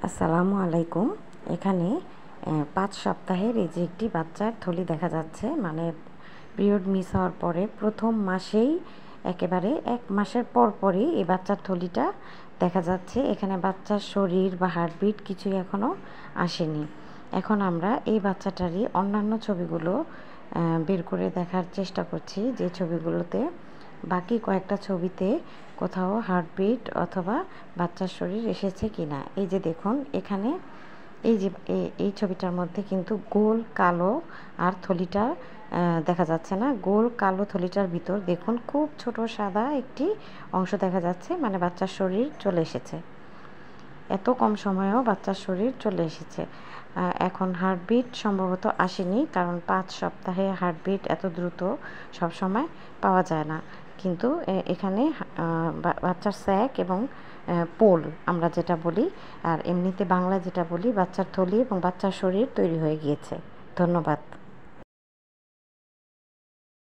আসসালামু আলাইকুম। এখানে ৫ সপ্তাহের এই যে একটি বাচ্চার থলি দেখা যাচ্ছে, মানে পিরিয়ড মিস হওয়ার পরে প্রথম মাসেই একেবারে ১ মাসের পরপরই এই বাচ্চার থলিটা দেখা যাচ্ছে। এখানে বাচ্চার শরীর বা হার্টবিট কিছুই এখনও আসেনি। এখন আমরা এই বাচ্চাটারই অন্যান্য ছবিগুলো বের করে দেখার চেষ্টা করছি, যে ছবিগুলোতে বাকি কয়েকটা ছবিতে কোথাও হার্টবিট অথবা বাচ্চার শরীর এসেছে কিনা। এই যে দেখুন, এখানে এই যে এই ছবিটার মধ্যে কিন্তু গোল কালো আর থলিটা দেখা যাচ্ছে না। গোল কালো থলিটার ভিতর দেখুন খুব ছোট সাদা একটি অংশ দেখা যাচ্ছে, মানে বাচ্চার শরীর চলে এসেছে। এত কম সময়েও বাচ্চার শরীর চলে এসেছে। এখন হার্টবিট সম্ভবত আসেনি, কারণ ৫ সপ্তাহে হার্টবিট এত দ্রুত সবসময় পাওয়া যায় না। কিন্তু এখানে বাচ্চার স্যাক এবং পোল আমরা যেটা বলি, আর এমনিতে বাংলা যেটা বলি, বাচ্চার থলি এবং বাচ্চার শরীর তৈরি হয়ে গিয়েছে। ধন্যবাদ।